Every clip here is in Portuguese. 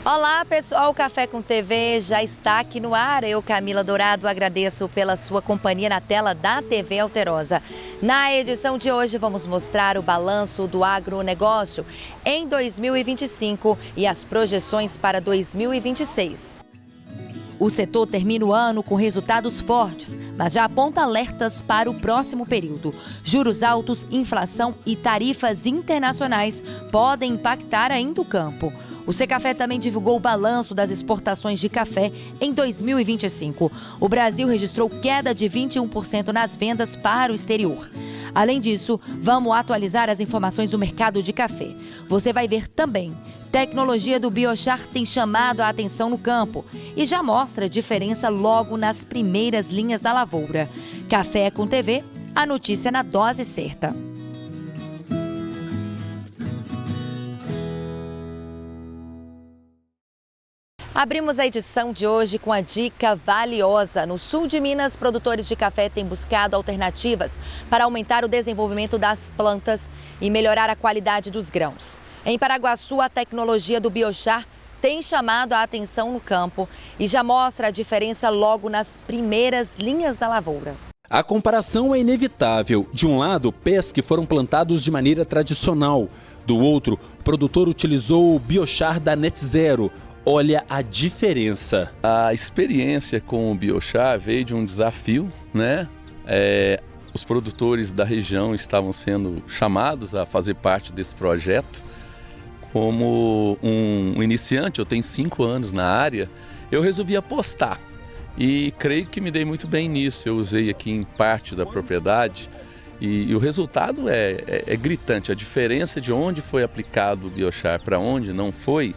Olá pessoal, o Café com TV já está aqui no ar. Eu, Camila Dourado, agradeço pela sua companhia na tela da TV Alterosa. Na edição de hoje vamos mostrar o balanço do agronegócio em 2025 e as projeções para 2026. O setor termina o ano com resultados fortes, mas já aponta alertas para o próximo período. Juros altos, inflação e tarifas internacionais podem impactar ainda o campo. O Secafé também divulgou o balanço das exportações de café em 2025. O Brasil registrou queda de 21% nas vendas para o exterior. Além disso, vamos atualizar as informações do mercado de café. Você vai ver também: tecnologia do Biochar tem chamado a atenção no campo e já mostra diferença logo nas primeiras linhas da lavoura. Café com TV, a notícia na dose certa. Abrimos a edição de hoje com a dica valiosa. No sul de Minas, produtores de café têm buscado alternativas para aumentar o desenvolvimento das plantas e melhorar a qualidade dos grãos. Em Paraguaçu, a tecnologia do Biochar tem chamado a atenção no campo e já mostra a diferença logo nas primeiras linhas da lavoura. A comparação é inevitável. De um lado, pés que foram plantados de maneira tradicional. Do outro, o produtor utilizou o Biochar da Net Zero. Olha a diferença. A experiência com o Biochar veio de um desafio, né? Os produtores da região estavam sendo chamados a fazer parte desse projeto. Como um iniciante, eu tenho 5 anos na área, eu resolvi apostar. E creio que me dei muito bem nisso. Eu usei aqui em parte da propriedade e o resultado é gritante. A diferença de onde foi aplicado o Biochar para onde não foi,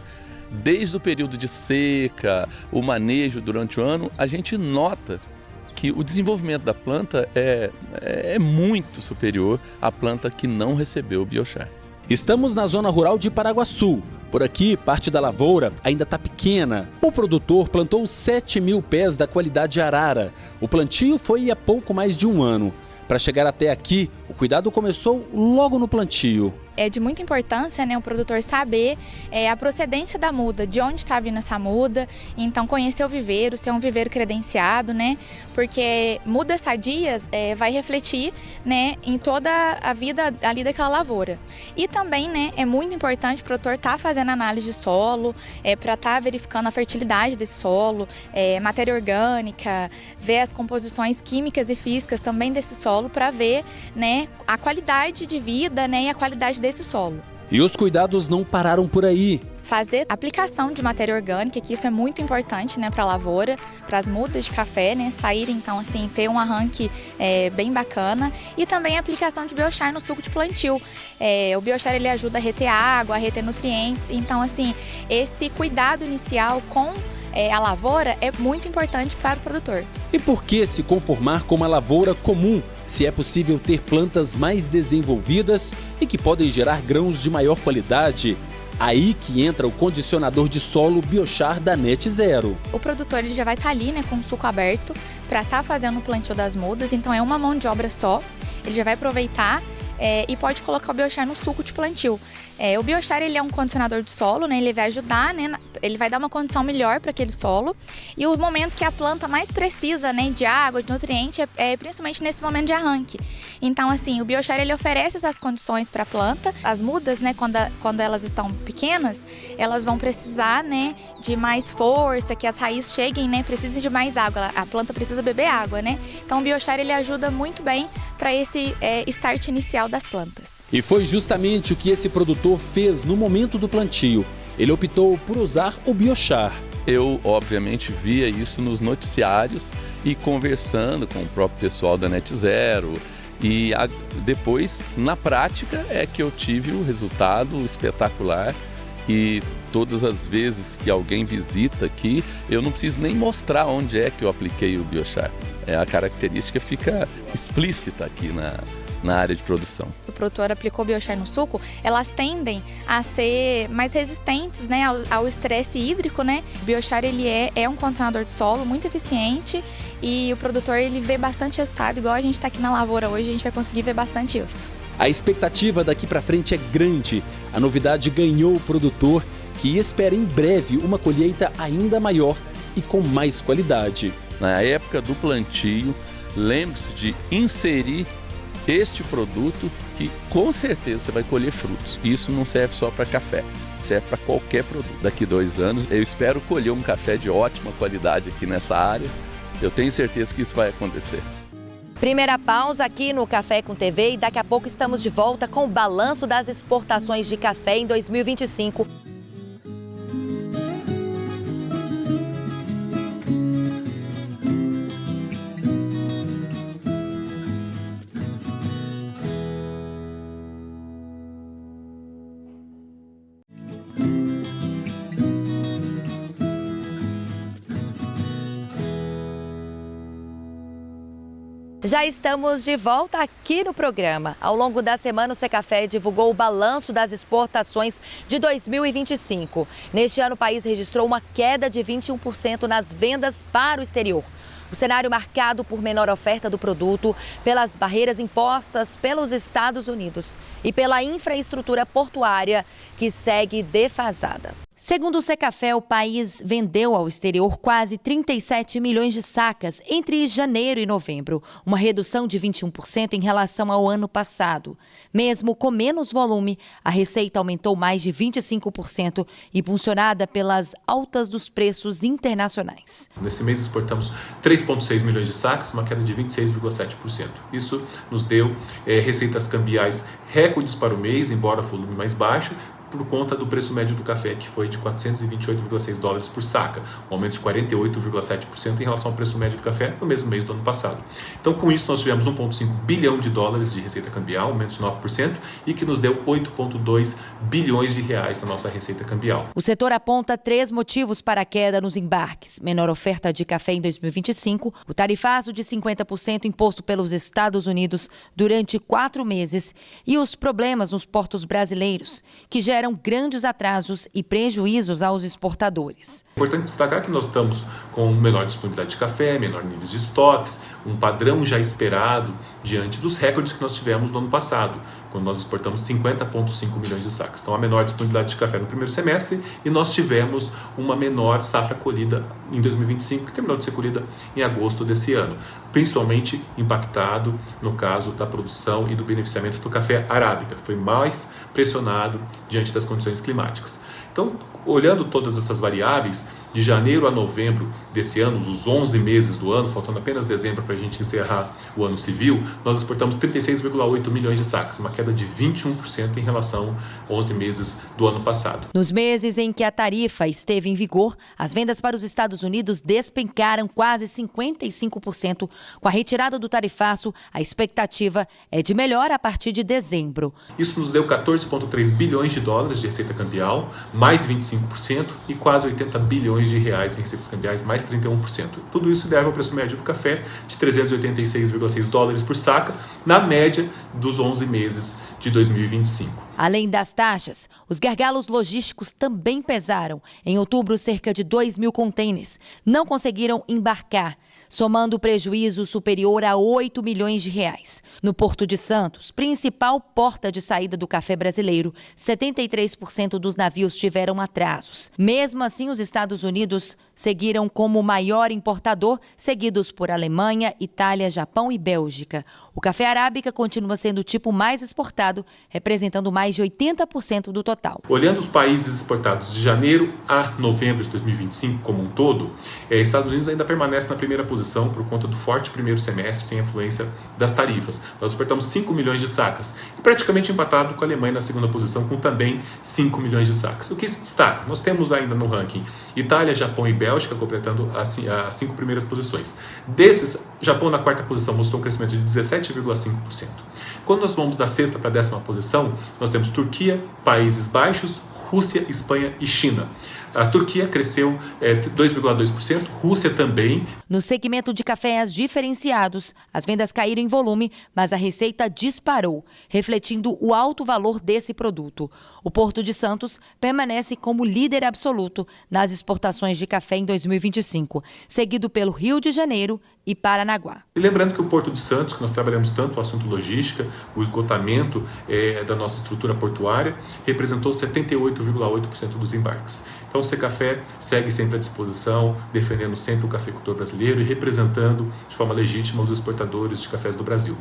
desde o período de seca, o manejo durante o ano, a gente nota que o desenvolvimento da planta é muito superior à planta que não recebeu o Biochar. Estamos na zona rural de Paraguaçu. Por aqui, parte da lavoura ainda está pequena. O produtor plantou 7.000 pés da qualidade Arara. O plantio foi há pouco mais de um ano. Para chegar até aqui, o cuidado começou logo no plantio. É de muita importância, né, o produtor saber a procedência da muda, de onde está vindo essa muda, então conhecer o viveiro, se é um viveiro credenciado, né, porque mudas sadias vai refletir, né, em toda a vida ali daquela lavoura. E também, né, é muito importante o produtor estar fazendo análise de solo, para estar verificando a fertilidade desse solo, matéria orgânica, ver as composições químicas e físicas também desse solo, para ver, né, a qualidade de vida, né, e a qualidade desse solo. E os cuidados não pararam por aí. Fazer aplicação de matéria orgânica, que isso é muito importante, né, para a lavoura, para as mudas de café, né, saírem, então, assim, ter um arranque bem bacana. E também a aplicação de Biochar no suco de plantio. O Biochar, ele ajuda a reter água, a reter nutrientes. Então, assim, esse cuidado inicial com a lavoura é muito importante para o produtor. E por que se conformar com uma lavoura comum, se é possível ter plantas mais desenvolvidas e que podem gerar grãos de maior qualidade? Aí que entra o condicionador de solo Biochar da Net Zero. O produtor, ele já vai estar ali, né, com o suco aberto para estar fazendo o plantio das mudas, então é uma mão de obra só. Ele já vai aproveitar e pode colocar o Biochar no suco de plantio. O Biochar, ele é um condicionador de solo, né? Ele vai ajudar, né? Ele vai dar uma condição melhor para aquele solo. E o momento que a planta mais precisa, né, de água, de nutriente, é principalmente nesse momento de arranque. Então, assim, o Biochar, ele oferece essas condições para a planta. As mudas, né, quando elas estão pequenas, elas vão precisar, né, de mais força, que as raízes cheguem, né, precisem de mais água. A planta precisa beber água, né? Então, o Biochar, ele ajuda muito bem para esse start inicial das plantas. E foi justamente o que esse produtor fez no momento do plantio. Ele optou por usar o Biochar. Eu, obviamente, via isso nos noticiários e conversando com o próprio pessoal da Net Zero. E depois, na prática, é que eu tive o resultado espetacular. E todas as vezes que alguém visita aqui, eu não preciso nem mostrar onde é que eu apliquei o Biochar. A característica fica explícita aqui na área de produção. O produtor aplicou o Biochar no suco, elas tendem a ser mais resistentes, né, ao estresse hídrico, né? O Biochar, ele é um condicionador de solo muito eficiente e o produtor, ele vê bastante resultado, igual a gente está aqui na lavoura hoje, a gente vai conseguir ver bastante isso. A expectativa daqui para frente é grande. A novidade ganhou o produtor que espera em breve uma colheita ainda maior e com mais qualidade. Na época do plantio, lembre-se de inserir este produto que com certeza você vai colher frutos. Isso não serve só para café, serve para qualquer produto. Daqui 2 anos eu espero colher um café de ótima qualidade aqui nessa área. Eu tenho certeza que isso vai acontecer. Primeira pausa aqui no Café com TV e daqui a pouco estamos de volta com o balanço das exportações de café em 2025. Já estamos de volta aqui no programa. Ao longo da semana, o Secafé divulgou o balanço das exportações de 2025. Neste ano, o país registrou uma queda de 21% nas vendas para o exterior. O cenário marcado por menor oferta do produto, pelas barreiras impostas pelos Estados Unidos e pela infraestrutura portuária que segue defasada. Segundo o Secafé, o país vendeu ao exterior quase 37 milhões de sacas entre janeiro e novembro, uma redução de 21% em relação ao ano passado. Mesmo com menos volume, a receita aumentou mais de 25%, impulsionada pelas altas dos preços internacionais. Nesse mês exportamos 3,6 milhões de sacas, uma queda de 26,7%. Isso nos deu receitas cambiais recordes para o mês, embora volume mais baixo, por conta do preço médio do café, que foi de $428,6 por saca, um aumento de 48,7% em relação ao preço médio do café no mesmo mês do ano passado. Então, com isso, nós tivemos 1,5 bilhão de dólares de receita cambial, aumento de 9%, e que nos deu 8,2 bilhões de reais na nossa receita cambial. O setor aponta 3 motivos para a queda nos embarques: menor oferta de café em 2025, o tarifaço de 50% imposto pelos Estados Unidos durante 4 meses e os problemas nos portos brasileiros, que geram grandes atrasos e prejuízos aos exportadores. É importante destacar que nós estamos com menor disponibilidade de café, menor níveis de estoques, um padrão já esperado diante dos recordes que nós tivemos no ano passado, quando nós exportamos 50,5 milhões de sacas. Então, a menor disponibilidade de café no primeiro semestre e nós tivemos uma menor safra colhida em 2025, que terminou de ser colhida em agosto desse ano, principalmente impactado no caso da produção e do beneficiamento do café arábica, que foi mais pressionado diante das condições climáticas. Então, olhando todas essas variáveis, de janeiro a novembro desse ano, os 11 meses do ano, faltando apenas dezembro para a gente encerrar o ano civil, nós exportamos 36,8 milhões de sacas, uma queda de 21% em relação aos 11 meses do ano passado. Nos meses em que a tarifa esteve em vigor, as vendas para os Estados Unidos despencaram quase 55%. Com a retirada do tarifaço, a expectativa é de melhora a partir de dezembro. Isso nos deu 14,3 bilhões de dólares de receita cambial, mais 25%, e quase 80 bilhões de reais em receitas cambiais, mais 31%. Tudo isso deve ao preço médio do café de 386,6 dólares por saca, na média dos 11 meses de 2025. Além das taxas, os gargalos logísticos também pesaram. Em outubro, cerca de 2.000 contêineres não conseguiram embarcar, somando prejuízo superior a 8 milhões de reais. No Porto de Santos, principal porta de saída do café brasileiro, 73% dos navios tiveram atrasos. Mesmo assim, os Estados Unidos seguiram como maior importador, seguidos por Alemanha, Itália, Japão e Bélgica. O café arábica continua sendo o tipo mais exportado, representando mais de 80% do total. Olhando os países exportados de janeiro a novembro de 2025 como um todo, Estados Unidos ainda permanece na primeira posição por conta do forte primeiro semestre sem influência das tarifas. Nós exportamos 5 milhões de sacas e praticamente empatado com a Alemanha na segunda posição com também 5 milhões de sacas. O que se destaca? Nós temos ainda no ranking Itália, Japão e Bélgica completando as 5 primeiras posições. Desses, Japão na quarta posição mostrou um crescimento de 17,5%. Quando nós vamos da sexta para a 10ª posição, nós temos Turquia, Países Baixos, Rússia, Espanha e China. A Turquia cresceu 2,2%, Rússia também. No segmento de cafés diferenciados, as vendas caíram em volume, mas a receita disparou, refletindo o alto valor desse produto. O Porto de Santos permanece como líder absoluto nas exportações de café em 2025, seguido pelo Rio de Janeiro e Paranaguá. E lembrando que o Porto de Santos, que nós trabalhamos tanto o assunto logística, o esgotamento da nossa estrutura portuária, representou 78,8% dos embarques. Então o Secafé segue sempre à disposição, defendendo sempre o cafeicultor brasileiro e representando de forma legítima os exportadores de cafés do Brasil.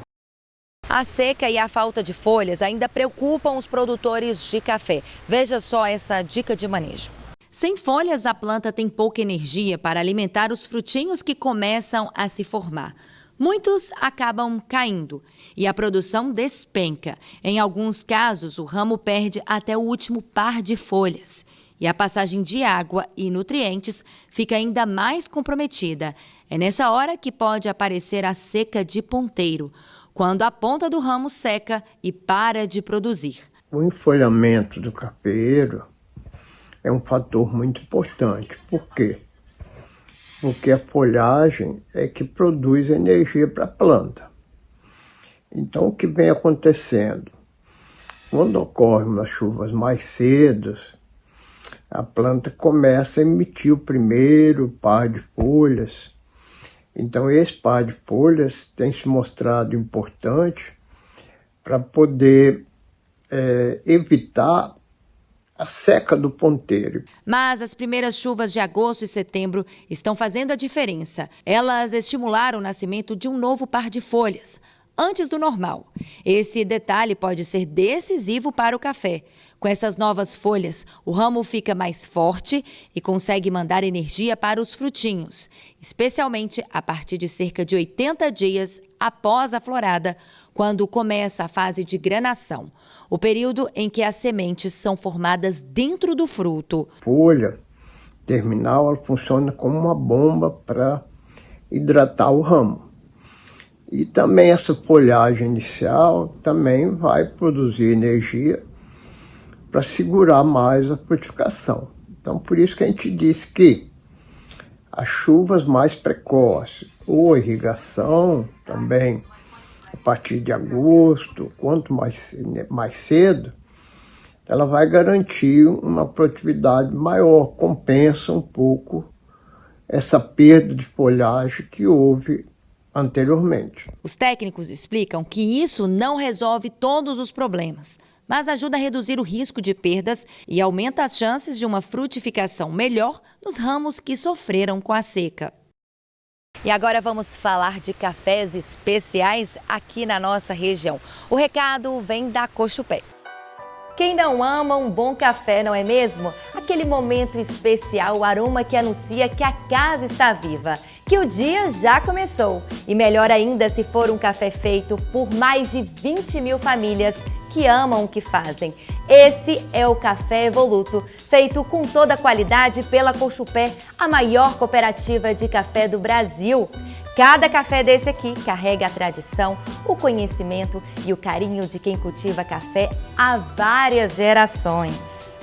A seca e a falta de folhas ainda preocupam os produtores de café. Veja só essa dica de manejo. Sem folhas, a planta tem pouca energia para alimentar os frutinhos que começam a se formar. Muitos acabam caindo e a produção despenca. Em alguns casos, o ramo perde até o último par de folhas. E a passagem de água e nutrientes fica ainda mais comprometida. É nessa hora que pode aparecer a seca de ponteiro, quando a ponta do ramo seca e para de produzir. O enfolhamento do cafeeiro é um fator muito importante. Por quê? Porque a folhagem é que produz energia para a planta. Então, o que vem acontecendo? Quando ocorrem umas chuvas mais cedo, a planta começa a emitir o primeiro par de folhas. Então, esse par de folhas tem se mostrado importante para poder evitar a seca do ponteiro. Mas as primeiras chuvas de agosto e setembro estão fazendo a diferença. Elas estimularam o nascimento de um novo par de folhas, antes do normal. Esse detalhe pode ser decisivo para o café. Com essas novas folhas, o ramo fica mais forte e consegue mandar energia para os frutinhos, especialmente a partir de cerca de 80 dias após a florada, quando começa a fase de granação, o período em que as sementes são formadas dentro do fruto. A folha terminal ela funciona como uma bomba para hidratar o ramo. E também essa folhagem inicial também vai produzir energia para segurar mais a frutificação. Então, por isso que a gente diz que as chuvas mais precoces, ou irrigação também, a partir de agosto, quanto mais cedo, ela vai garantir uma produtividade maior, compensa um pouco essa perda de folhagem que houve anteriormente. Os técnicos explicam que isso não resolve todos os problemas, mas ajuda a reduzir o risco de perdas e aumenta as chances de uma frutificação melhor nos ramos que sofreram com a seca. E agora vamos falar de cafés especiais aqui na nossa região. O recado vem da Cochupé. Quem não ama um bom café, não é mesmo? Aquele momento especial, o aroma que anuncia que a casa está viva, que o dia já começou. E melhor ainda se for um café feito por mais de 20 mil famílias que amam o que fazem. Esse é o Café Evoluto, feito com toda a qualidade pela Cochupé, a maior cooperativa de café do Brasil. Cada café desse aqui carrega a tradição, o conhecimento e o carinho de quem cultiva café há várias gerações.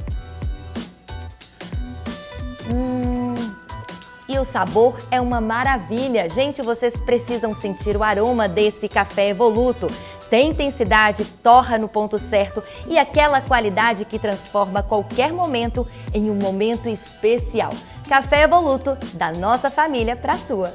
E o sabor é uma maravilha. Gente, vocês precisam sentir o aroma desse Café Evoluto. Tem intensidade, torra no ponto certo e aquela qualidade que transforma qualquer momento em um momento especial. Café Evoluto, da nossa família para a sua.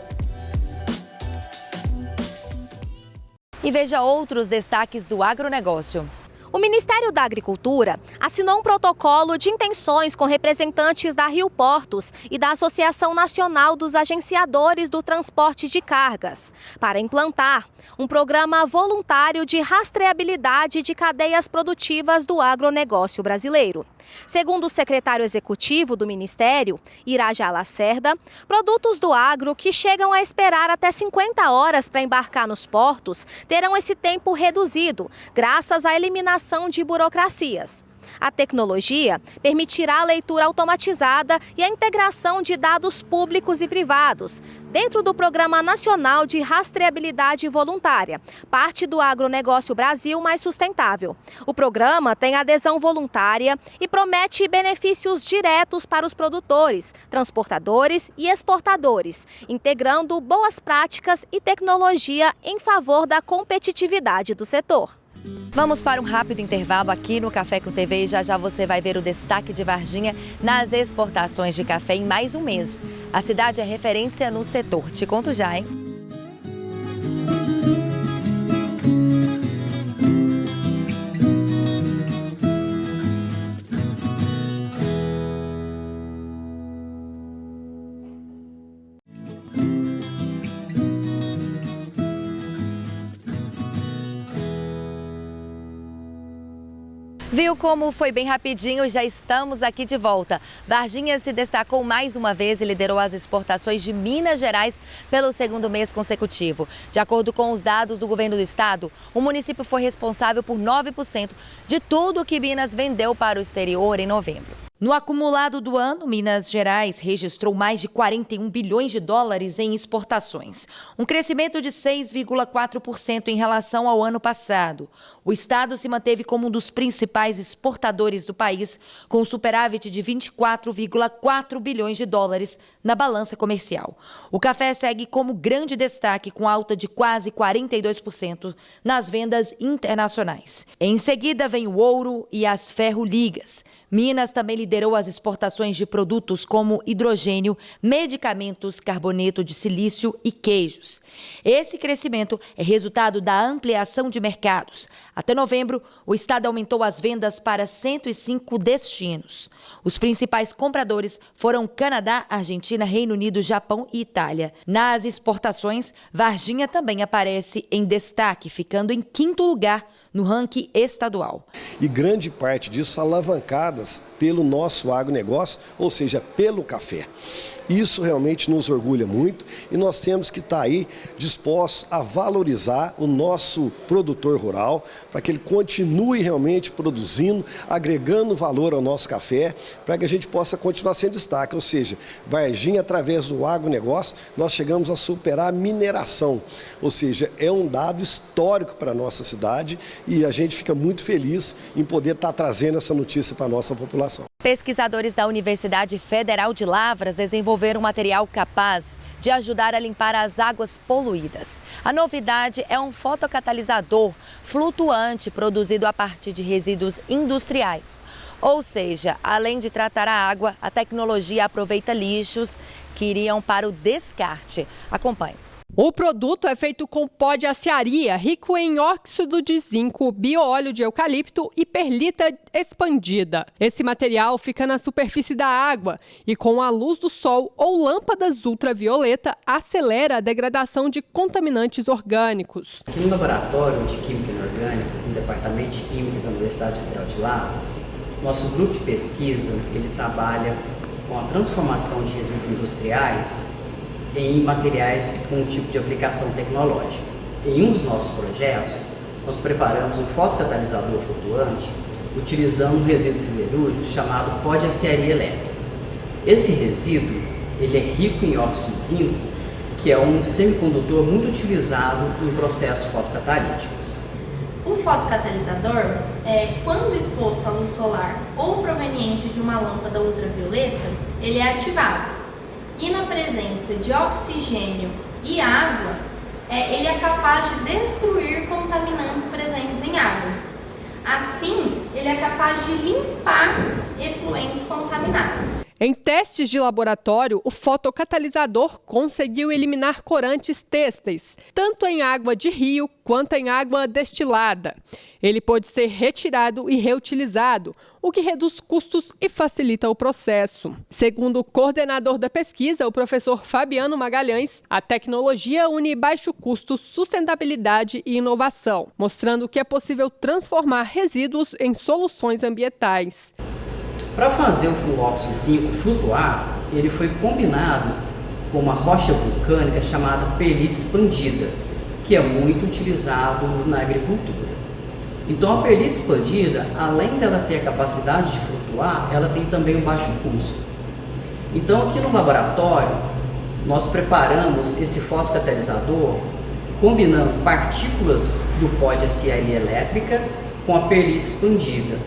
E veja outros destaques do agronegócio. O Ministério da Agricultura assinou um protocolo de intenções com representantes da Rio Portos e da Associação Nacional dos Agenciadores do Transporte de Cargas para implantar um programa voluntário de rastreabilidade de cadeias produtivas do agronegócio brasileiro. Segundo o secretário executivo do Ministério, Irajá Lacerda, produtos do agro que chegam a esperar até 50 horas para embarcar nos portos terão esse tempo reduzido, graças à eliminação de burocracias. A tecnologia permitirá a leitura automatizada e a integração de dados públicos e privados, dentro do Programa Nacional de Rastreabilidade Voluntária, parte do Agronegócio Brasil Mais Sustentável. O programa tem adesão voluntária e promete benefícios diretos para os produtores, transportadores e exportadores, integrando boas práticas e tecnologia em favor da competitividade do setor. Vamos para um rápido intervalo aqui no Café com TV e já você vai ver o destaque de Varginha nas exportações de café em mais um mês. A cidade é referência no setor. Te conto já, hein? Viu como foi bem rapidinho? Já estamos aqui de volta. Varginha se destacou mais uma vez e liderou as exportações de Minas Gerais pelo segundo mês consecutivo. De acordo com os dados do governo do estado, o município foi responsável por 9% de tudo que Minas vendeu para o exterior em novembro. No acumulado do ano, Minas Gerais registrou mais de 41 bilhões de dólares em exportações, um crescimento de 6,4% em relação ao ano passado. O estado se manteve como um dos principais exportadores do país, com um superávit de 24,4 bilhões de dólares na balança comercial. O café segue como grande destaque, com alta de quase 42% nas vendas internacionais. Em seguida vem o ouro e as ferroligas. Minas também liderou as exportações de produtos como hidrogênio, medicamentos, carboneto de silício e queijos. Esse crescimento é resultado da ampliação de mercados. Até novembro, o estado aumentou as vendas para 105 destinos. Os principais compradores foram Canadá, Argentina, Reino Unido, Japão e Itália. Nas exportações, Varginha também aparece em destaque, ficando em 5º lugar no ranking estadual. E grande parte disso alavancadas pelo nosso agronegócio, ou seja, pelo café. Isso realmente nos orgulha muito e nós temos que estar aí dispostos a valorizar o nosso produtor rural para que ele continue realmente produzindo, agregando valor ao nosso café, para que a gente possa continuar sendo destaque. Ou seja, Varginha, através do agronegócio, nós chegamos a superar a mineração. Ou seja, é um dado histórico para a nossa cidade e a gente fica muito feliz em poder estar trazendo essa notícia para a nossa população. Pesquisadores da Universidade Federal de Lavras desenvolveram um material capaz de ajudar a limpar as águas poluídas. A novidade é um fotocatalisador flutuante produzido a partir de resíduos industriais. Ou seja, além de tratar a água, a tecnologia aproveita lixos que iriam para o descarte. Acompanhe. O produto é feito com pó de aciaria, rico em óxido de zinco, bioóleo de eucalipto e perlita expandida. Esse material fica na superfície da água e, com a luz do sol ou lâmpadas ultravioleta, acelera a degradação de contaminantes orgânicos. Aqui no Laboratório de Química Inorgânica, no Departamento de Química da Universidade Federal de Lavras, nosso grupo de pesquisa ele trabalha com a transformação de resíduos industriais em materiais com um tipo de aplicação tecnológica. Em um dos nossos projetos, nós preparamos um fotocatalisador flutuante utilizando um resíduo siderúrgico chamado pó de aciaria elétrica. Esse resíduo ele é rico em óxido de zinco, que é um semicondutor muito utilizado em processos fotocatalíticos. O fotocatalisador, quando exposto à luz solar ou proveniente de uma lâmpada ultravioleta, ele é ativado. E na presença de oxigênio e água, ele é capaz de destruir contaminantes presentes em água. Assim, ele é capaz de limpar efluentes contaminados. Em testes de laboratório, o fotocatalisador conseguiu eliminar corantes têxteis, tanto em água de rio quanto em água destilada. Ele pode ser retirado e reutilizado, o que reduz custos e facilita o processo. Segundo o coordenador da pesquisa, o professor Fabiano Magalhães, a tecnologia une baixo custo, sustentabilidade e inovação, mostrando que é possível transformar resíduos em soluções ambientais. Para fazer o óxido de zinco flutuar, ele foi combinado com uma rocha vulcânica chamada perlita expandida, que é muito utilizado na agricultura. Então a perlita expandida, além dela ter a capacidade de flutuar, ela tem também um baixo custo. Então aqui no laboratório, nós preparamos esse fotocatalisador combinando partículas do pó de aciaria elétrica com a perlita expandida.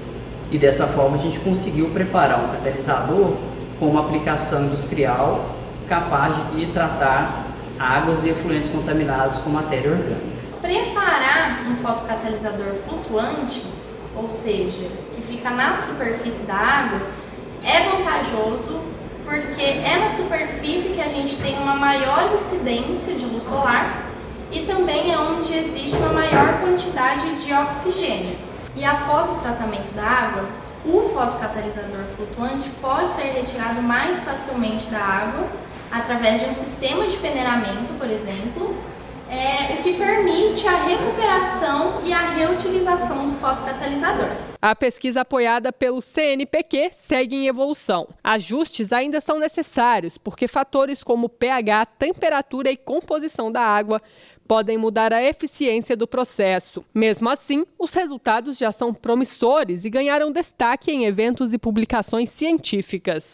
E dessa forma a gente conseguiu preparar um catalisador com uma aplicação industrial capaz de tratar águas e efluentes contaminados com matéria orgânica. Preparar um fotocatalisador flutuante, ou seja, que fica na superfície da água, é vantajoso porque é na superfície que a gente tem uma maior incidência de luz solar e também é onde existe uma maior quantidade de oxigênio. E após o tratamento da água, o fotocatalisador flutuante pode ser retirado mais facilmente da água através de um sistema de peneiramento, por exemplo, o que permite a recuperação e a reutilização do fotocatalisador. A pesquisa apoiada pelo CNPq segue em evolução. Ajustes ainda são necessários, porque fatores como pH, temperatura e composição da água podem mudar a eficiência do processo. Mesmo assim, os resultados já são promissores e ganharam destaque em eventos e publicações científicas.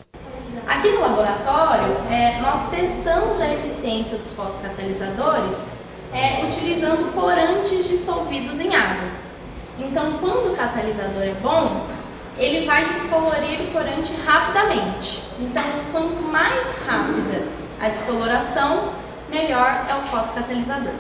Aqui no laboratório, nós testamos a eficiência dos fotocatalisadores utilizando corantes dissolvidos em água. Então, quando o catalisador é bom, ele vai descolorir o corante rapidamente. Então, quanto mais rápida a descoloração, melhor é o fotocatalisador.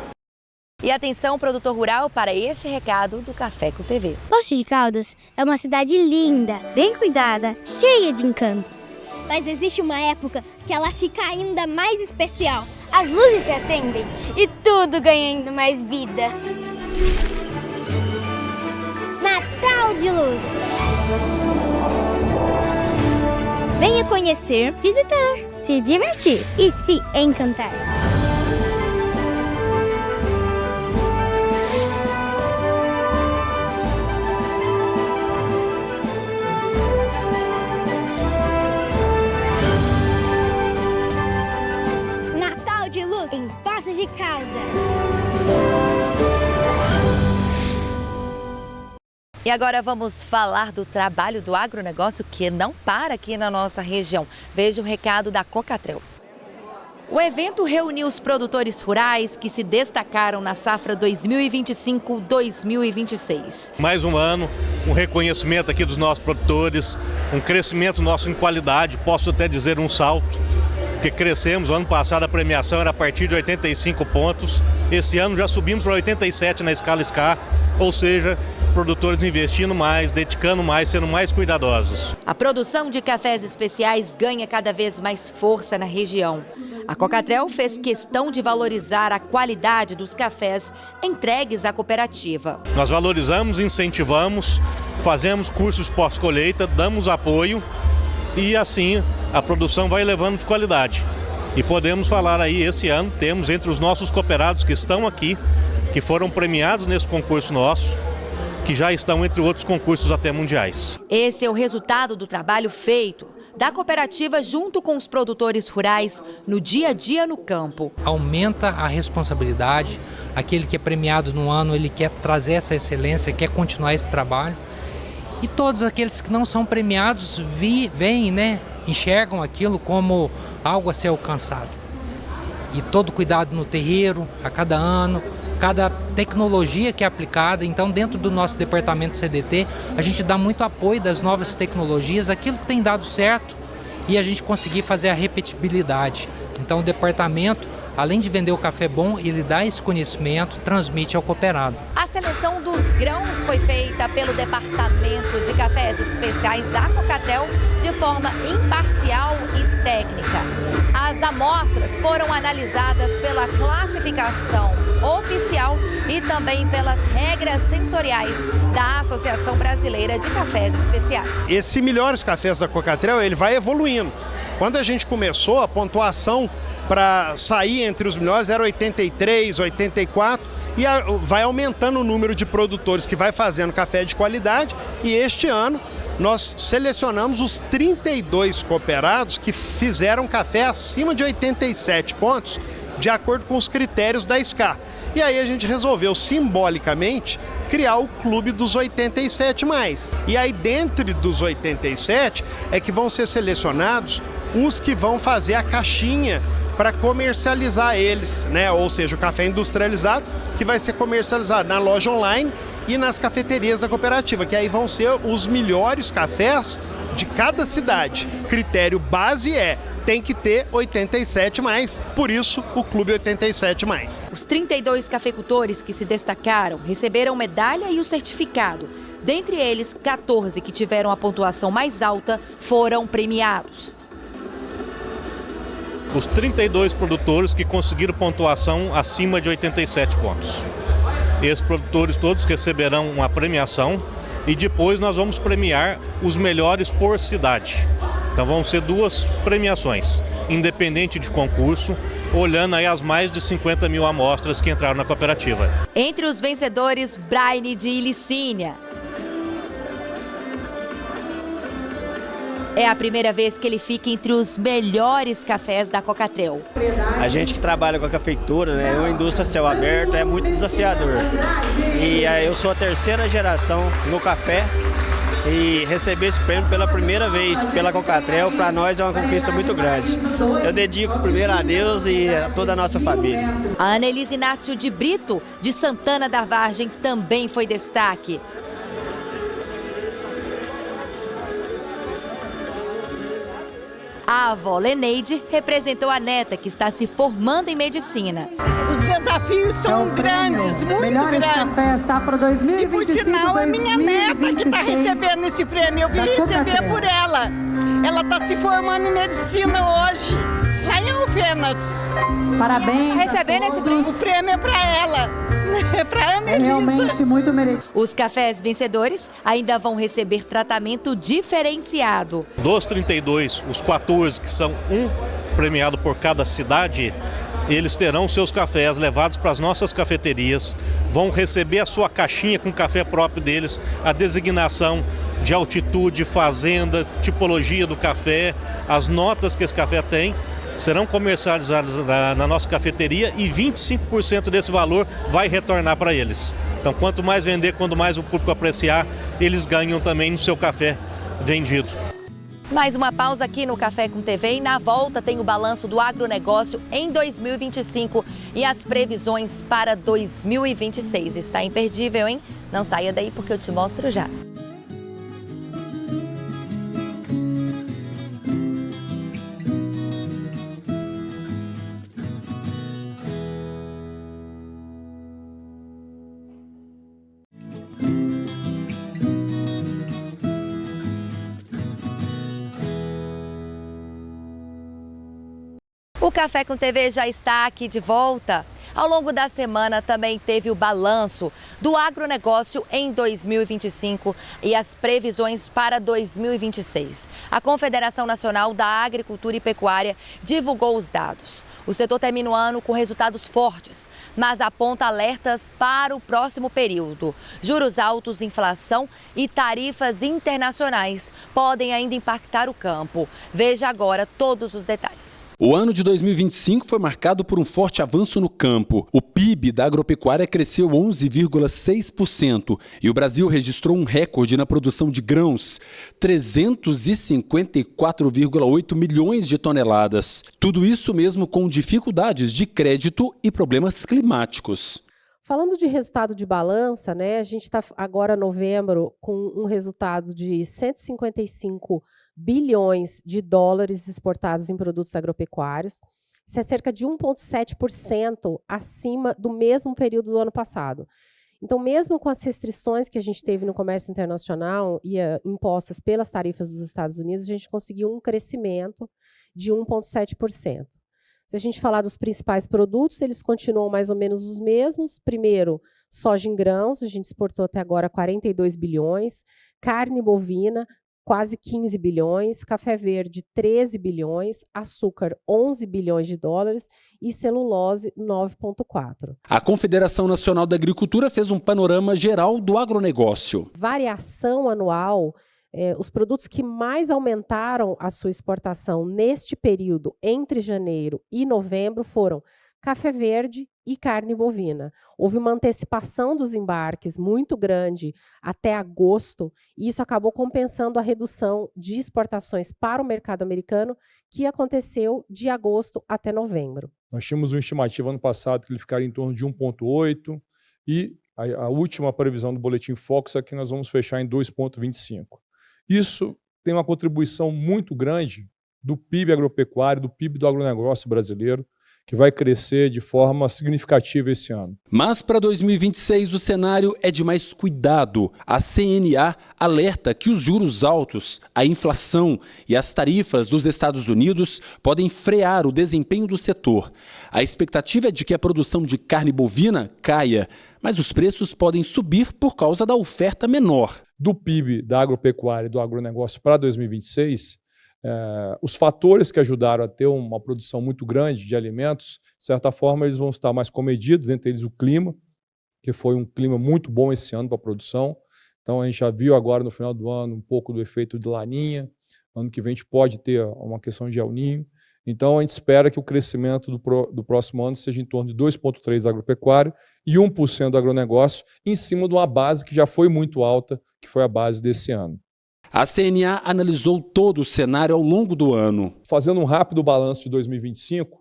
E atenção, produtor rural, para este recado do Café com TV. Poços de Caldas é uma cidade linda, bem cuidada, cheia de encantos. Mas existe uma época que ela fica ainda mais especial. As luzes se acendem e tudo ganha ainda mais vida. Natal de Luz. Venha conhecer, visitar, se divertir e se encantar. Natal de Luz em Poços de Caldas. E agora vamos falar do trabalho do agronegócio que não para aqui na nossa região. Veja o recado da Cocatrel. O evento reuniu os produtores rurais que se destacaram na safra 2025-2026. Mais um ano, um reconhecimento aqui dos nossos produtores, um crescimento nosso em qualidade, posso até dizer um salto, porque crescemos. O ano passado a premiação era a partir de 85 pontos, esse ano já subimos para 87 na escala SCA, ou seja, produtores investindo mais, dedicando mais, sendo mais cuidadosos. A produção de cafés especiais ganha cada vez mais força na região. A Cocatrel fez questão de valorizar a qualidade dos cafés entregues à cooperativa. Nós valorizamos, incentivamos, fazemos cursos pós-colheita, damos apoio e assim a produção vai elevando de qualidade. E podemos falar aí, esse ano temos entre os nossos cooperados que estão aqui, que foram premiados nesse concurso nosso, que já estão entre outros concursos até mundiais. Esse é o resultado do trabalho feito da cooperativa junto com os produtores rurais no dia a dia no campo. Aumenta a responsabilidade, aquele que é premiado no ano, ele quer trazer essa excelência, quer continuar esse trabalho. E todos aqueles que não são premiados veem, enxergam aquilo como algo a ser alcançado. E todo cuidado no terreiro, a cada ano, cada tecnologia que é aplicada. Então, dentro do nosso departamento CDT, a gente dá muito apoio das novas tecnologias, aquilo que tem dado certo e a gente conseguir fazer a repetibilidade. Então, o departamento, além de vender o café bom, ele dá esse conhecimento, transmite ao cooperado. A seleção dos grãos foi feita pelo Departamento de Cafés Especiais da Cocatrel de forma imparcial e técnica. As amostras foram analisadas pela classificação oficial e também pelas regras sensoriais da Associação Brasileira de Cafés Especiais. Esse Melhores Cafés da Cocatrel, ele vai evoluindo. Quando a gente começou, a pontuação para sair entre os melhores era 83, 84 e vai aumentando o número de produtores que vai fazendo café de qualidade, e este ano nós selecionamos os 32 cooperados que fizeram café acima de 87 pontos, de acordo com os critérios da SCA. E aí a gente resolveu simbolicamente criar o clube dos 87+. E aí dentro dos 87 é que vão ser selecionados os que vão fazer a caixinha para comercializar eles, Ou seja, o café industrializado que vai ser comercializado na loja online e nas cafeterias da cooperativa, que aí vão ser os melhores cafés de cada cidade. O critério base tem que ter 87+, por isso o Clube 87+. Os 32 cafeicultores que se destacaram receberam medalha e o certificado. Dentre eles, 14 que tiveram a pontuação mais alta foram premiados. Os 32 produtores que conseguiram pontuação acima de 87 pontos. Esses produtores todos receberão uma premiação e depois nós vamos premiar os melhores por cidade. Então vão ser 2 premiações, independente de concurso, olhando aí as mais de 50 mil amostras que entraram na cooperativa. Entre os vencedores, Braine de Ilicínia. É a primeira vez que ele fica entre os melhores cafés da Cocatrel. A gente que trabalha com a cafeicultura, né, uma indústria a céu aberto, é muito desafiador. E eu sou a terceira geração no café e receber esse prêmio pela primeira vez pela Cocatrel, para nós é uma conquista muito grande. Eu dedico primeiro a Deus e a toda a nossa família. A Anelise Inácio de Brito, de Santana da Vargem, também foi destaque. A avó Leneide representou a neta, que está se formando em medicina. Os desafios são grandes, muito grandes. Café Safra 2025, e por sinal, é minha neta que está recebendo esse prêmio. Eu vim receber por ela. Ela está se formando em medicina hoje, lá em Alfenas. Parabéns. Recebendo esse prêmio. O prêmio é para ela. É para Anelisa. É realmente muito merecido. Os cafés vencedores ainda vão receber tratamento diferenciado. Dos 32, os 14 que são premiado por cada cidade, eles terão seus cafés levados para as nossas cafeterias, vão receber a sua caixinha com café próprio deles, a designação de altitude, fazenda, tipologia do café, as notas que esse café tem, serão comercializados na nossa cafeteria e 25% desse valor vai retornar para eles. Então, quanto mais vender, quanto mais o público apreciar, eles ganham também no seu café vendido. Mais uma pausa aqui no Café com TV e na volta tem o balanço do agronegócio em 2025 e as previsões para 2026. Está imperdível, hein? Não saia daí porque eu te mostro já. O Café com TV já está aqui de volta. Ao longo da semana também teve o balanço do agronegócio em 2025 e as previsões para 2026. A Confederação Nacional da Agricultura e Pecuária divulgou os dados. O setor termina o ano com resultados fortes, mas aponta alertas para o próximo período. Juros altos, inflação e tarifas internacionais podem ainda impactar o campo. Veja agora todos os detalhes. O ano de 2025 foi marcado por um forte avanço no campo. O PIB da agropecuária cresceu 11,6% e o Brasil registrou um recorde na produção de grãos, 354,8 milhões de toneladas. Tudo isso mesmo com dificuldades de crédito e problemas climáticos. Falando de resultado de balança, né, a gente está agora em novembro com um resultado de 155 bilhões de dólares exportados em produtos agropecuários. Isso é cerca de 1,7% acima do mesmo período do ano passado. Então, mesmo com as restrições que a gente teve no comércio internacional e impostas pelas tarifas dos Estados Unidos, a gente conseguiu um crescimento de 1,7%. Se a gente falar dos principais produtos, eles continuam mais ou menos os mesmos. Primeiro, soja em grãos, a gente exportou até agora 42 bilhões, carne bovina, quase 15 bilhões, café verde, 13 bilhões, açúcar, 11 bilhões de dólares e celulose, 9,4. A Confederação Nacional da Agricultura fez um panorama geral do agronegócio. Variação anual, os produtos que mais aumentaram a sua exportação neste período, entre janeiro e novembro, foram café verde e carne bovina. Houve uma antecipação dos embarques muito grande até agosto, e isso acabou compensando a redução de exportações para o mercado americano, que aconteceu de agosto até novembro. Nós tínhamos uma estimativa ano passado que ele ficaria em torno de 1,8, e a última previsão do Boletim Focus é que nós vamos fechar em 2,25. Isso tem uma contribuição muito grande do PIB agropecuário, do PIB do agronegócio brasileiro, que vai crescer de forma significativa esse ano. Mas para 2026 o cenário é de mais cuidado. A CNA alerta que os juros altos, a inflação e as tarifas dos Estados Unidos podem frear o desempenho do setor. A expectativa é de que a produção de carne bovina caia, mas os preços podem subir por causa da oferta menor. Do PIB da agropecuária e do agronegócio para 2026, os fatores que ajudaram a ter uma produção muito grande de alimentos, de certa forma, eles vão estar mais comedidos, entre eles o clima, que foi um clima muito bom esse ano para a produção. Então, a gente já viu agora no final do ano um pouco do efeito de laninha, Ano que vem a gente pode ter uma questão de El Niño. Então, a gente espera que o crescimento do próximo ano seja em torno de 2,3% da agropecuária e 1% do agronegócio, em cima de uma base que já foi muito alta, que foi a base desse ano. A CNA analisou todo o cenário ao longo do ano. Fazendo um rápido balanço de 2025,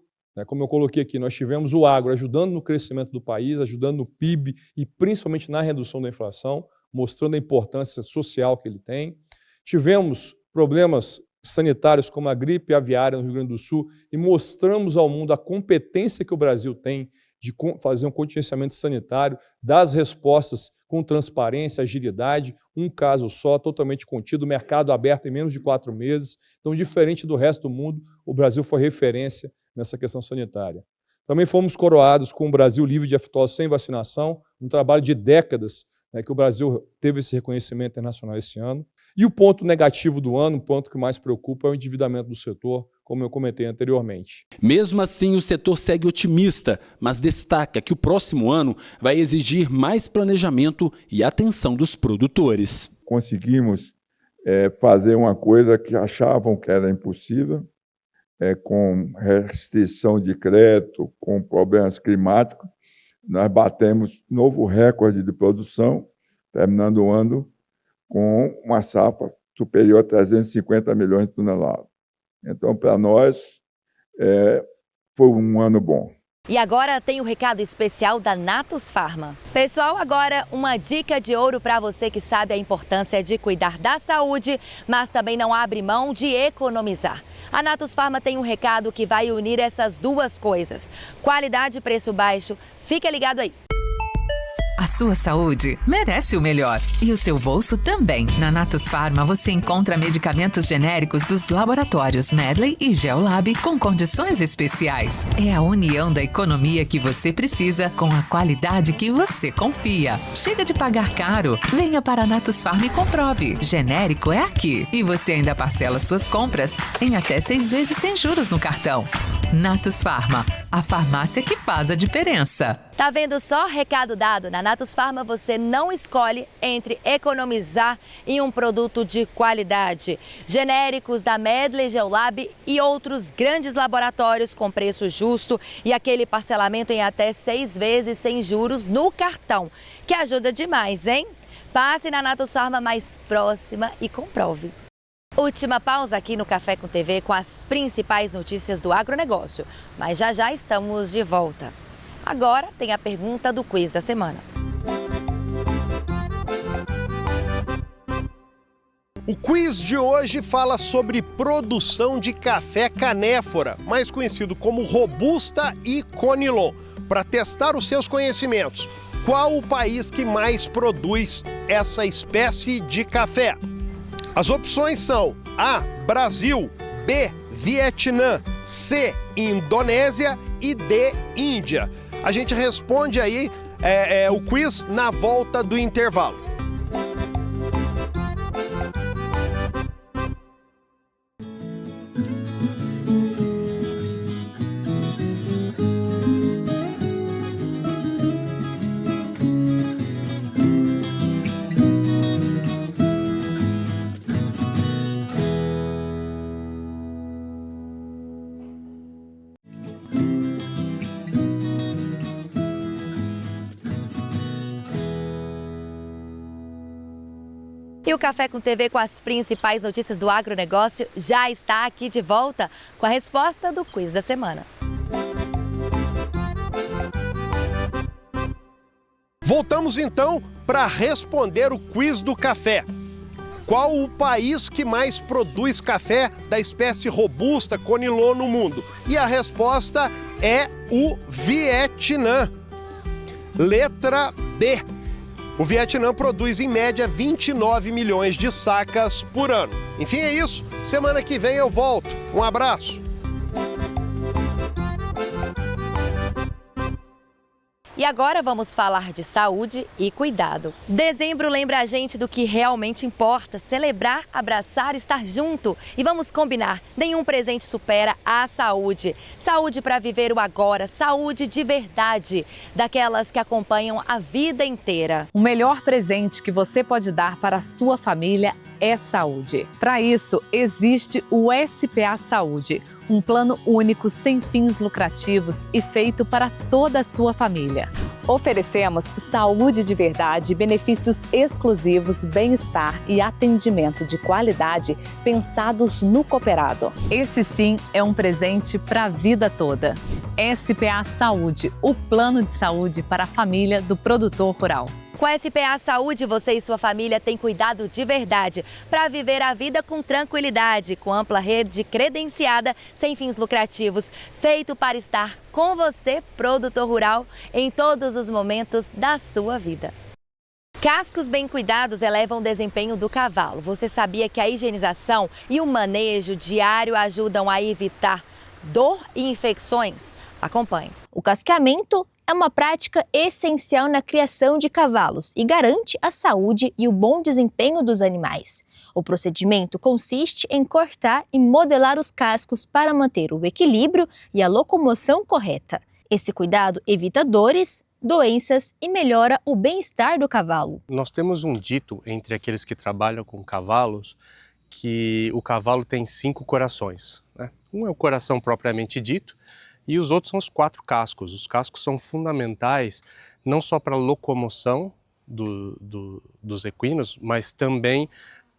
como eu coloquei aqui, nós tivemos o agro ajudando no crescimento do país, ajudando no PIB e principalmente na redução da inflação, mostrando a importância social que ele tem. Tivemos problemas sanitários como a gripe aviária no Rio Grande do Sul e mostramos ao mundo a competência que o Brasil tem de fazer um contingenciamento sanitário, dar as respostas com transparência, agilidade, um caso só, totalmente contido, mercado aberto em menos de 4 meses. Então, diferente do resto do mundo, o Brasil foi referência nessa questão sanitária. Também fomos coroados com o Brasil livre de aftosa sem vacinação, um trabalho de décadas, que o Brasil teve esse reconhecimento internacional esse ano. E o ponto negativo do ano, o ponto que mais preocupa, é o endividamento do setor, como eu comentei anteriormente. Mesmo assim, o setor segue otimista, mas destaca que o próximo ano vai exigir mais planejamento e atenção dos produtores. Conseguimos fazer uma coisa que achavam que era impossível, com restrição de crédito, com problemas climáticos. Nós batemos novo recorde de produção, terminando o ano com uma safra superior a 350 milhões de toneladas. Então, para nós, foi um ano bom. E agora tem um recado especial da Natus Pharma. Pessoal, agora uma dica de ouro para você que sabe a importância de cuidar da saúde, mas também não abre mão de economizar. A Natus Pharma tem um recado que vai unir essas duas coisas: qualidade e preço baixo. Fica ligado aí. A sua saúde merece o melhor e o seu bolso também. Na Natus Pharma você encontra medicamentos genéricos dos laboratórios Medley e Geolab com condições especiais. É a união da economia que você precisa com a qualidade que você confia. Chega de pagar caro. Venha para a Natus Pharma e comprove. Genérico é aqui. E você ainda parcela suas compras em até 6 vezes sem juros no cartão. Natus Pharma, a farmácia que faz a diferença. Tá vendo só? Recado dado. Na Natus Pharma você não escolhe entre economizar em um produto de qualidade. Genéricos da Medley, Geolab e outros grandes laboratórios com preço justo e aquele parcelamento em até 6 vezes sem juros no cartão, que ajuda demais, hein? Passe na Natus Pharma mais próxima e comprove. Última pausa aqui no Café com TV com as principais notícias do agronegócio. Mas já estamos de volta. Agora tem a pergunta do quiz da semana. O quiz de hoje fala sobre produção de café canéfora, mais conhecido como robusta e conilon. Para testar os seus conhecimentos, qual o país que mais produz essa espécie de café? As opções são A, Brasil, B, Vietnã, C, Indonésia e D, Índia. A gente responde aí o quiz na volta do intervalo. E o Café com TV com as principais notícias do agronegócio já está aqui de volta com a resposta do quiz da semana. Voltamos então para responder o quiz do café. Qual o país que mais produz café da espécie robusta conilon no mundo? E a resposta é o Vietnã. Letra B. O Vietnã produz em média 29 milhões de sacas por ano. Enfim, é isso. Semana que vem eu volto. Um abraço. E agora vamos falar de saúde e cuidado. Dezembro lembra a gente do que realmente importa: celebrar, abraçar, estar junto. E vamos combinar, nenhum presente supera a saúde. Saúde para viver o agora, saúde de verdade, daquelas que acompanham a vida inteira. O melhor presente que você pode dar para a sua família é saúde. Para isso, existe o SPA Saúde, um plano único sem fins lucrativos e feito para toda a sua família. Oferecemos saúde de verdade, benefícios exclusivos, bem-estar e atendimento de qualidade pensados no cooperado. Esse sim é um presente para a vida toda. SPA Saúde, o plano de saúde para a família do produtor rural. Com a SPA Saúde, você e sua família têm cuidado de verdade para viver a vida com tranquilidade, com ampla rede credenciada, sem fins lucrativos, feito para estar com você, produtor rural, em todos os momentos da sua vida. Cascos bem cuidados elevam o desempenho do cavalo. Você sabia que a higienização e o manejo diário ajudam a evitar dor e infecções? Acompanhe. O casqueamento é uma prática essencial na criação de cavalos e garante a saúde e o bom desempenho dos animais. O procedimento consiste em cortar e modelar os cascos para manter o equilíbrio e a locomoção correta. Esse cuidado evita dores, doenças e melhora o bem-estar do cavalo. Nós temos um dito entre aqueles que trabalham com cavalos que o cavalo tem 5 corações, né? Um é o coração propriamente dito, e os outros são os 4 cascos. Os cascos são fundamentais não só para a locomoção dos equinos, mas também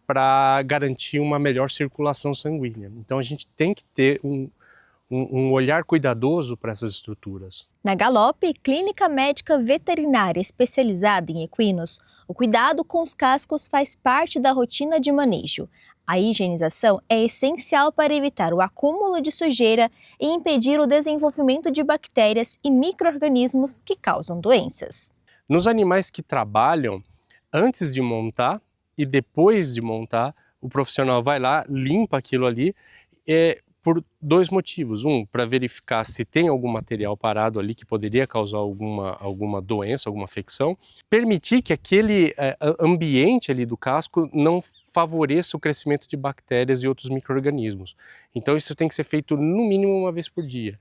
para garantir uma melhor circulação sanguínea. Então a gente tem que ter um olhar cuidadoso para essas estruturas. Na Galope, clínica médica veterinária especializada em equinos, o cuidado com os cascos faz parte da rotina de manejo. A higienização é essencial para evitar o acúmulo de sujeira e impedir o desenvolvimento de bactérias e micro-organismos que causam doenças. Nos animais que trabalham, antes de montar e depois de montar, o profissional vai lá, limpa aquilo ali, por 2 motivos. Um, para verificar se tem algum material parado ali que poderia causar alguma doença, alguma afecção. Permitir que aquele ambiente ali do casco não favoreça o crescimento de bactérias e outros micro-organismos. Então isso tem que ser feito no mínimo uma vez por dia.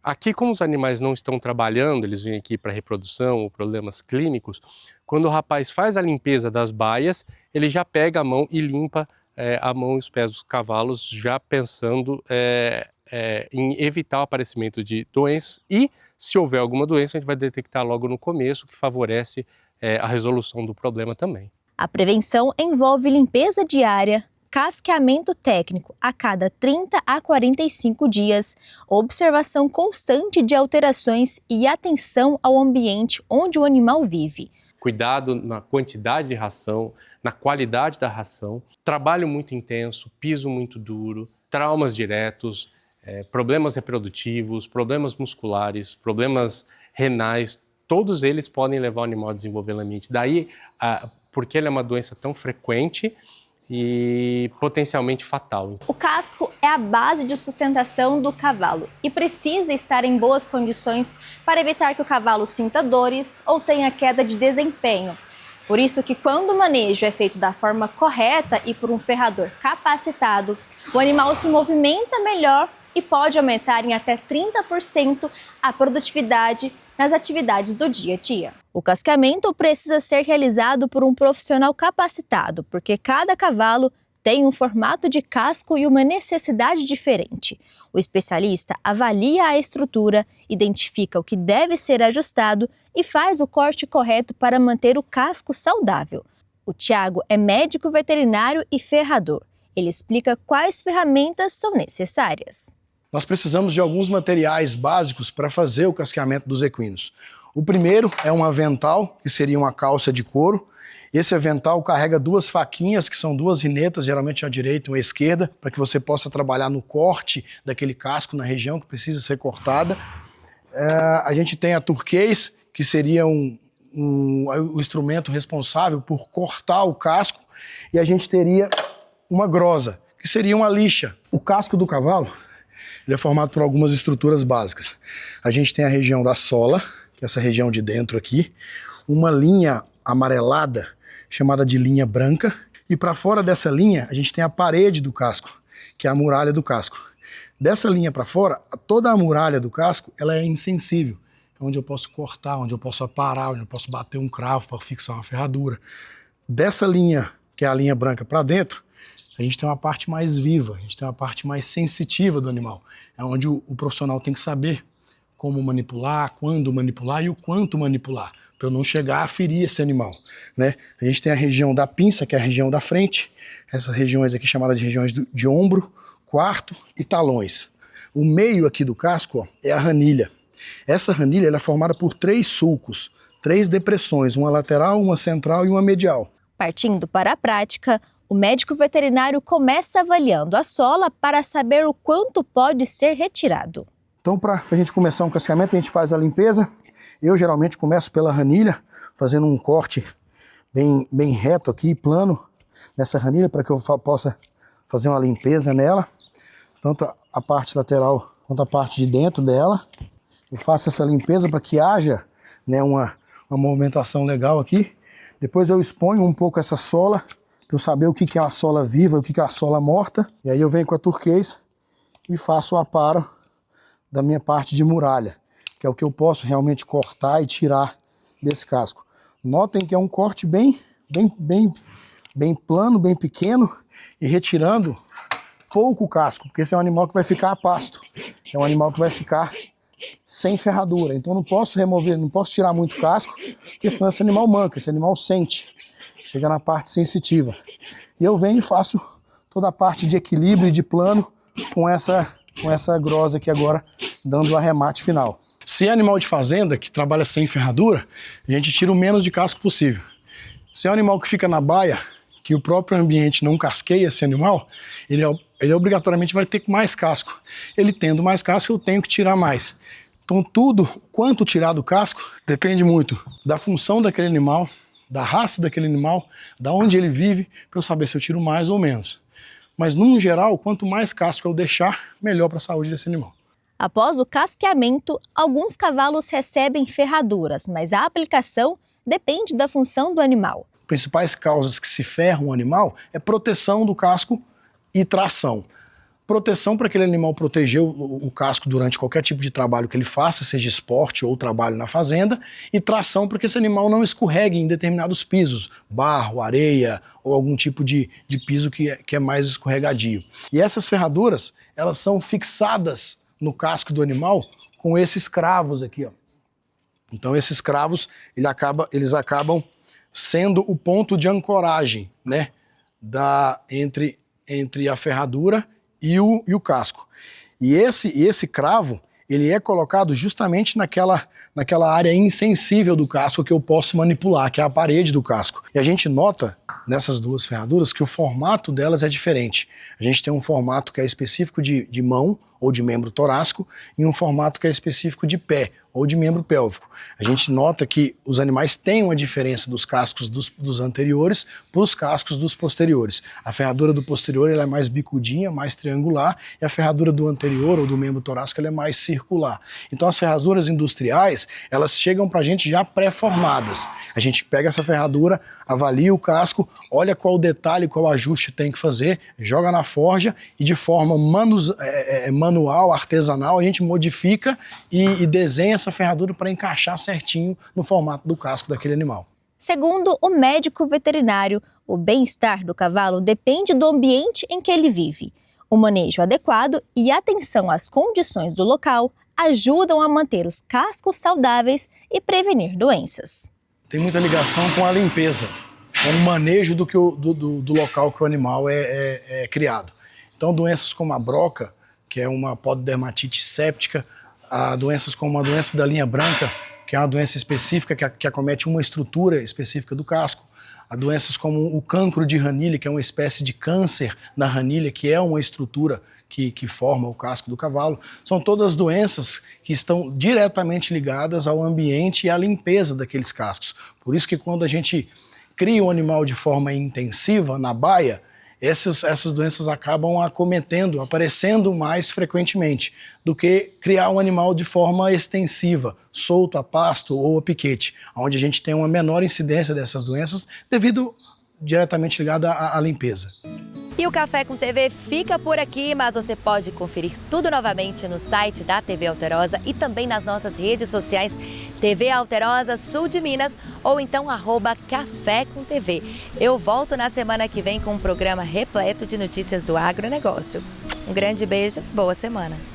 Aqui, como os animais não estão trabalhando, eles vêm aqui para reprodução ou problemas clínicos, quando o rapaz faz a limpeza das baias, ele já pega a mão e limpa a mão e os pés dos cavalos, já pensando em evitar o aparecimento de doenças, e se houver alguma doença a gente vai detectar logo no começo, que favorece a resolução do problema também. A prevenção envolve limpeza diária, casqueamento técnico a cada 30 a 45 dias, observação constante de alterações e atenção ao ambiente onde o animal vive. Cuidado na quantidade de ração, na qualidade da ração, trabalho muito intenso, piso muito duro, traumas diretos, problemas reprodutivos, problemas musculares, problemas renais, todos eles podem levar o animal a desenvolver lamite. Daí, porque ele é uma doença tão frequente e potencialmente fatal. O casco é a base de sustentação do cavalo e precisa estar em boas condições para evitar que o cavalo sinta dores ou tenha queda de desempenho. Por isso que quando o manejo é feito da forma correta e por um ferrador capacitado, o animal se movimenta melhor e pode aumentar em até 30% a produtividade nas atividades do dia a dia. O casqueamento precisa ser realizado por um profissional capacitado, porque cada cavalo tem um formato de casco e uma necessidade diferente. O especialista avalia a estrutura, identifica o que deve ser ajustado e faz o corte correto para manter o casco saudável. O Thiago é médico veterinário e ferrador. Ele explica quais ferramentas são necessárias. Nós precisamos de alguns materiais básicos para fazer o casqueamento dos equinos. O primeiro é um avental, que seria uma calça de couro. Esse avental carrega 2 faquinhas, que são 2 rinetas, geralmente à direita e à esquerda, para que você possa trabalhar no corte daquele casco na região que precisa ser cortada. A gente tem a turquês, que seria o instrumento responsável por cortar o casco, e a gente teria uma grosa, que seria uma lixa. O casco do cavalo ele é formado por algumas estruturas básicas. A gente tem a região da sola, que é essa região de dentro aqui, uma linha amarelada, chamada de linha branca, e para fora dessa linha a gente tem a parede do casco, que é a muralha do casco. Dessa linha para fora, toda a muralha do casco ela é insensível, onde eu posso cortar, onde eu posso aparar, onde eu posso bater um cravo para fixar uma ferradura. Dessa linha, que é a linha branca, para dentro, a gente tem uma parte mais viva, a gente tem uma parte mais sensitiva do animal. É onde o profissional tem que saber como manipular, quando manipular e o quanto manipular, para eu não chegar a ferir esse animal, né? A gente tem a região da pinça, que é a região da frente, essas regiões aqui chamadas de regiões de ombro, quarto e talões. O meio aqui do casco, ó, é a ranilha. Essa ranilha ela é formada por 3 sulcos, 3 depressões, uma lateral, uma central e uma medial. Partindo para a prática, o médico veterinário começa avaliando a sola para saber o quanto pode ser retirado. Então, para a gente começar um casqueamento, a gente faz a limpeza. Eu geralmente começo pela ranilha, fazendo um corte bem reto aqui, plano, nessa ranilha, para que eu possa fazer uma limpeza nela, tanto a parte lateral quanto a parte de dentro dela. Eu faço essa limpeza para que haja, né, uma movimentação legal aqui. Depois eu exponho um pouco essa sola, para eu saber o que é a sola viva, o que é a sola morta. E aí eu venho com a turquês e faço o aparo da minha parte de muralha, que é o que eu posso realmente cortar e tirar desse casco. Notem que é um corte bem plano, bem pequeno, e retirando pouco casco, porque esse é um animal que vai ficar a pasto. É um animal que vai ficar sem ferradura. Então não posso remover, não posso tirar muito casco, porque senão esse animal manca, esse animal sente. Chega na parte sensitiva. E eu venho e faço toda a parte de equilíbrio e de plano com essa grosa aqui agora, dando o arremate final. Se é animal de fazenda, que trabalha sem ferradura, a gente tira o menos de casco possível. Se é um animal que fica na baia, que o próprio ambiente não casqueia esse animal, ele obrigatoriamente vai ter mais casco. Ele tendo mais casco, eu tenho que tirar mais. Então tudo, quanto tirar do casco, depende muito da função daquele animal, da raça daquele animal, da onde ele vive, para eu saber se eu tiro mais ou menos. Mas, no geral, quanto mais casco eu deixar, melhor para a saúde desse animal. Após o casqueamento, alguns cavalos recebem ferraduras, mas a aplicação depende da função do animal. Principais causas que se ferram o animal é proteção do casco e tração. Proteção para aquele animal proteger o casco durante qualquer tipo de trabalho que ele faça, seja esporte ou trabalho na fazenda, e tração para que esse animal não escorregue em determinados pisos, barro, areia ou algum tipo de piso que é mais escorregadio. E essas ferraduras, elas são fixadas no casco do animal com esses cravos aqui, ó. Então esses cravos, eles acabam sendo o ponto de ancoragem, né, entre a ferradura e o casco. E esse cravo, ele é colocado justamente naquela área insensível do casco que eu posso manipular, que é a parede do casco. E a gente nota nessas duas ferraduras que o formato delas é diferente. A gente tem um formato que é específico de mão ou de membro torácico e um formato que é específico de pé ou de membro pélvico. A gente nota que os animais têm uma diferença dos cascos dos anteriores para os cascos dos posteriores. A ferradura do posterior ela é mais bicudinha, mais triangular, e a ferradura do anterior ou do membro torácico ela é mais circular. Então as ferraduras industriais, elas chegam para a gente já pré-formadas. A gente pega essa ferradura, avalia o casco, olha qual detalhe, qual ajuste tem que fazer, joga na forja e de forma manual, artesanal, a gente modifica e desenha essa ferradura para encaixar certinho no formato do casco daquele animal. Segundo o médico veterinário, o bem-estar do cavalo depende do ambiente em que ele vive. O manejo adequado e atenção às condições do local ajudam a manter os cascos saudáveis e prevenir doenças. Tem muita ligação com a limpeza, com o manejo do local que o animal é criado. Então doenças como a broca, que é uma pododermatite séptica, doenças como a doença da linha branca, que é uma doença específica que acomete uma estrutura específica do casco, a doenças como o cancro de ranilha, que é uma espécie de câncer na ranilha, que é uma estrutura que forma o casco do cavalo, são todas doenças que estão diretamente ligadas ao ambiente e à limpeza daqueles cascos. Por isso que quando a gente cria um animal de forma intensiva na baia, essas doenças acabam acometendo, aparecendo mais frequentemente do que criar um animal de forma extensiva, solto a pasto ou a piquete, onde a gente tem uma menor incidência dessas doenças devido diretamente ligada à limpeza. E o Café com TV fica por aqui, mas você pode conferir tudo novamente no site da TV Alterosa e também nas nossas redes sociais, TV Alterosa Sul de Minas ou então @Café com TV. Eu volto na semana que vem com um programa repleto de notícias do agronegócio. Um grande beijo, boa semana.